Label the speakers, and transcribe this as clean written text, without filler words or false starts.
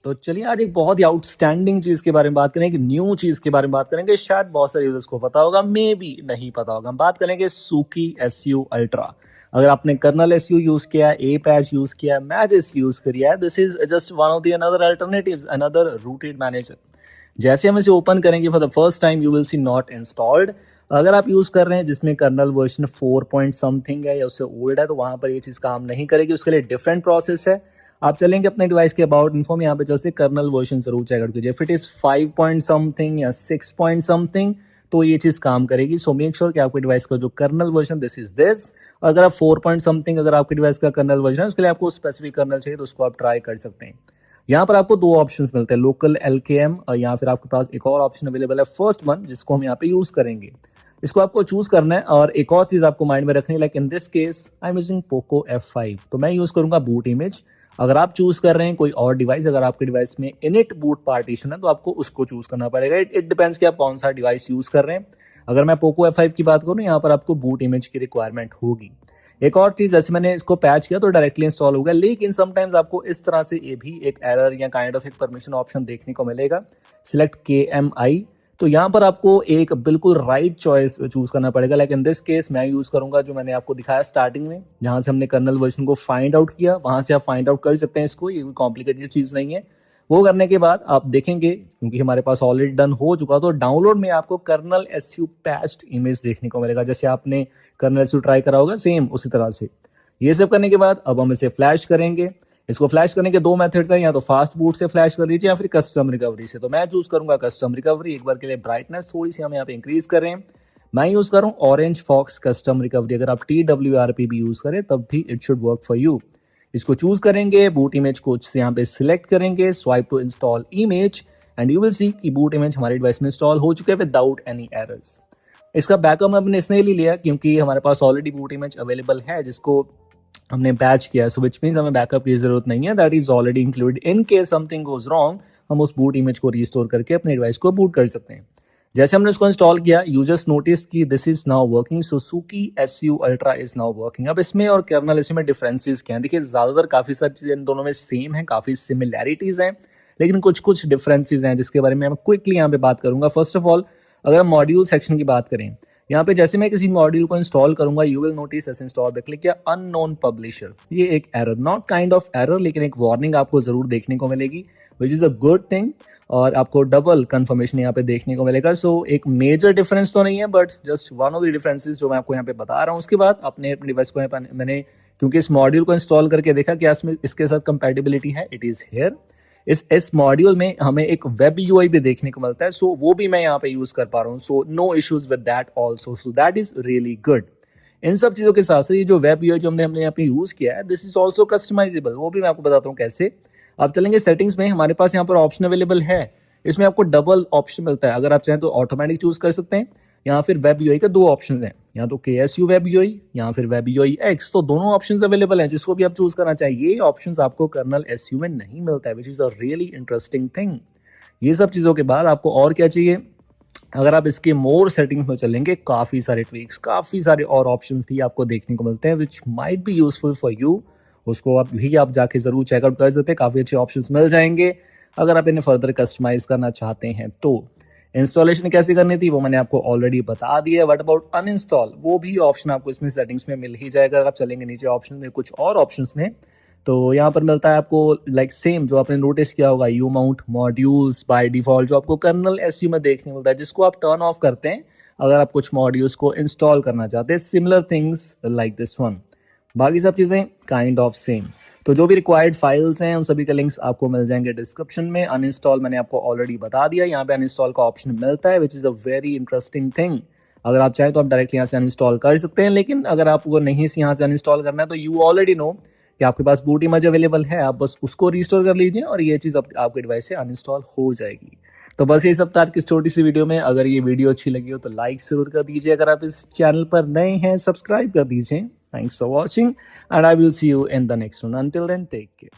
Speaker 1: तो चलिए आज एक बहुत ही आउटस्टैंडिंग चीज के बारे में बात करेंगे, एक न्यू चीज के बारे में बात करेंगे, शायद बहुत सारे यूजर्स को पता होगा, मे बी नहीं पता होगा। हम बात करेंगे सूकी एसयू अल्ट्रा। अगर आपने कर्नल एसयू यूज किया है, ए पैच यूज किया है, मैजिस यूज किया है, this is just one of the another alternatives, another rooted manager. जैसे हम इसे ओपन करेंगे for the first time, you will C not installed. अगर आप यूज कर रहे हैं जिसमें कर्नल वर्जन 4 पॉइंट समथिंग है या उससे ओल्ड है, तो वहां पर ये चीज काम नहीं करेगी, उसके लिए डिफरेंट प्रोसेस है। आप चलेंगे अपने डिवाइस के अबाउट इन्फो में, यहाँ पे जैसे कर्नल वर्जन जरूर चेकआउट कीजिए। If it is 5 point something या 6 पॉइंट समथिंग तो ये चीज काम करेगी। सो मेक श्योर कि आपके डिवाइस का जो kernel version this is this. अगर आप 4 पॉइंट समथिंग अगर आपके डिवाइस का कर्नल वर्जन है, उसके लिए आपको स्पेसिफिक कर्नल चाहिए तो उसको आप ट्राई कर सकते हैं। यहाँ पर आपको दो ऑप्शंस मिलते हैं, लोकल LKM या फिर आपके पास एक और ऑप्शन अवेलेबल है फर्स्ट वन, जिसको हम यहाँ पे यूज करेंगे। इसको आपको चूज करना है। और एक और चीज आपको माइंड में रखनी है, like in this case I am using Poco F5, तो मैं यूज करूंगा बूट इमेज। अगर आप चूज कर रहे हैं कोई और डिवाइस, अगर आपके डिवाइस में इनिट बूट पार्टीशन है तो आपको उसको चूज करना पड़ेगा। इट डिपेंड्स कि आप कौन सा डिवाइस यूज कर रहे हैं। अगर मैं पोको F5 की बात करूं, यहाँ पर आपको बूट इमेज की रिक्वायरमेंट होगी। एक और चीज, जैसे मैंने इसको पैच किया तो डायरेक्टली इंस्टॉल होगा, लेकिन समटाइम्स आपको इस तरह से ये भी एक एरर या काइंड ऑफ एक परमिशन ऑप्शन देखने को मिलेगा, सिलेक्ट KMI। तो यहाँ पर आपको एक बिल्कुल राइट चॉइस चूज करना पड़ेगा। लाइक इन दिस केस मैं यूज करूंगा जो मैंने आपको दिखाया स्टार्टिंग में, जहां से हमने कर्नल वर्जन को फाइंड आउट किया, वहां से आप फाइंड आउट कर सकते हैं इसको, ये कोई कॉम्प्लिकेटेड चीज नहीं है। वो करने के बाद आप देखेंगे, क्योंकि हमारे पास ऑलरेडी डन हो चुका, तो डाउनलोड में आपको कर्नल एसयू पैच्ड इमेज देखने को मिलेगा, जैसे आपने कर्नल एसयू ट्राई करा होगा सेम उसी तरह से। ये सब करने के बाद अब हम इसे फ्लैश करेंगे। इसको फ्लैश करने के दो मेथड्स हैं, या तो फास्ट बूट से फ्लैश कर दीजिए या फिर कस्टम रिकवरी से। तो मैं चूज करूंगा कस्टम रिकवरी। एक बार के लिए ब्राइटनेस थोड़ी सी हम यहाँ पे इंक्रीज कर रहे हैं। मैं यूज कर रहा हूँ ऑरेंज फॉक्स कस्टम रिकवरी। अगर आप TWRP भी यूज करें तब भी it should work for you. इसको चूज करेंगे, बूट इमेज को यहाँ पे सिलेक्ट करेंगे, swipe to install image, and you will see कि बूट इमेज हमारे डिवाइस में इंस्टॉल हो चुके हैं विदाउट एनी एरर्स। इसका बैकअप हमने इसलिए लिया क्योंकि हमारे पास ऑलरेडी बूट इमेज अवेलेबल है जिसको हमने बैच किया है, सो विच मींस हमें बैकअप की जरूरत नहीं है, that is already included. In case something goes wrong, हम उस बूट इमेज को रिस्टोर करके अपने डिवाइस को बूट कर सकते हैं। जैसे हमने उसको इंस्टॉल किया, यूजर्स नोटिस कि this is now working, so सूकी SU ultra is now working. अब इसमें और कर्नल एसयू में डिफरेंसेस क्या हैं? देखिए, ज्यादातर काफी सारी चीजें इन दोनों में सेम है, काफी सिमिलैरिटीज हैं, लेकिन कुछ कुछ डिफरेंसेस हैं जिसके बारे में मैं क्विकली यहाँ पे बात करूंगा। फर्स्ट ऑफ ऑल, अगर हम मॉड्यूल सेक्शन की बात करें, यहाँ पे जैसे मैं किसी मॉड्यूल को इंस्टॉल करूंगा, you will notice S install पे क्लिक किया, अननोन पब्लिशर। ये एक error, not kind of error, लेकिन एक वार्निंग आपको जरूर देखने को मिलेगी, which is a good thing. और आपको डबल कंफर्मेशन यहाँ पे देखने को मिलेगा। सो एक मेजर डिफरेंस तो नहीं है, but just one of the differences जो मैं आपको यहाँ पे बता रहा हूँ। उसके बाद अपने डिवाइस को मैंने क्योंकि इस मॉड्यूल को इंस्टॉल करके देखा कि इसमें इसके साथ कंपैटिबिलिटी है, इट इज हियर। इस मॉड्यूल में हमें एक वेब यूआई भी देखने को मिलता है, सो वो भी मैं यहाँ पे यूज कर पा रहा हूँ। So no issues with that also, so that is really good. इन सब चीजों के साथ साथ ये जो वेब यूआई जो हमने यहाँ पे यूज किया है, दिस इज ऑल्सो कस्टमाइजेबल। वो भी मैं आपको बताता हूँ कैसे। आप चलेंगे सेटिंग्स में, हमारे पास यहाँ पर ऑप्शन अवेलेबल है। इसमें आपको डबल ऑप्शन मिलता है। अगर आप चाहें तो ऑटोमेटिक चूज कर सकते हैं, या फिर वेब यूआई का दो ऑप्शन हैं, या तो KSU वेब यूआई या फिर वेब यूआई X। तो दोनों ऑप्शंस अवेलेबल हैं, जिसको भी आप चूज करना चाहिए। ये ऑप्शंस आपको कर्नल एसयू में नहीं मिलता है, which is a really interesting thing. ये सब चीजों के बाद आपको और क्या चाहिए? अगर आप इसके मोर सेटिंग्स में चलेंगे, काफी सारे ट्वीक्स, काफी सारे और ऑप्शंस भी आपको देखने को मिलते हैं, which might be useful for you. उसको आप जाके जरूर चेकआउट कर सकते हैं, काफी अच्छे ऑप्शंस मिल जाएंगे अगर आप इन्हें फर्दर कस्टमाइज करना चाहते हैं तो। इंस्टॉलेशन कैसे करनी थी वो मैंने आपको ऑलरेडी बता दिया। व्हाट अबाउट अनइंस्टॉल, वो भी ऑप्शन आपको इसमें सेटिंग्स में मिल ही जाएगा। अगर आप चलेंगे नीचे ऑप्शन में, कुछ और ऑप्शंस में, तो यहाँ पर मिलता है आपको लाइक सेम जो आपने नोटिस किया होगा, you mount modules by default, जो आपको कर्नल एसयू में देखने मिलता है, जिसको आप टर्न ऑफ करते हैं अगर आप कुछ मॉड्यूल्स को इंस्टॉल करना चाहते हैं। Similar things like this one, बाकी सब चीजें काइंड ऑफ सेम। तो जो भी रिक्वायर्ड फाइल्स हैं उन सभी के लिंक्स आपको मिल जाएंगे डिस्क्रिप्शन में। अनइंस्टॉल मैंने आपको ऑलरेडी बता दिया, यहाँ पे अनइंस्टॉल का ऑप्शन मिलता है, which is a very interesting thing. अगर आप चाहें तो आप डायरेक्ट यहाँ से अनइंस्टॉल कर सकते हैं, लेकिन अगर आपको नहीं से यहाँ से अनइंस्टॉल करना है तो यू ऑलरेडी नो कि आपके पास बूट इमेज अवेलेबल है, आप बस उसको रिस्टोर कर लीजिए और ये चीज आपके डिवाइस से अनइंस्टॉल हो जाएगी। तो बस ये सब था आज की छोटी सी वीडियो में। अगर ये वीडियो अच्छी लगी हो तो लाइक जरूर कर दीजिए। अगर आप इस चैनल पर नए हैं, सब्सक्राइब कर दीजिए। Thanks for watching, and I will see you in the next one. Until then, take care.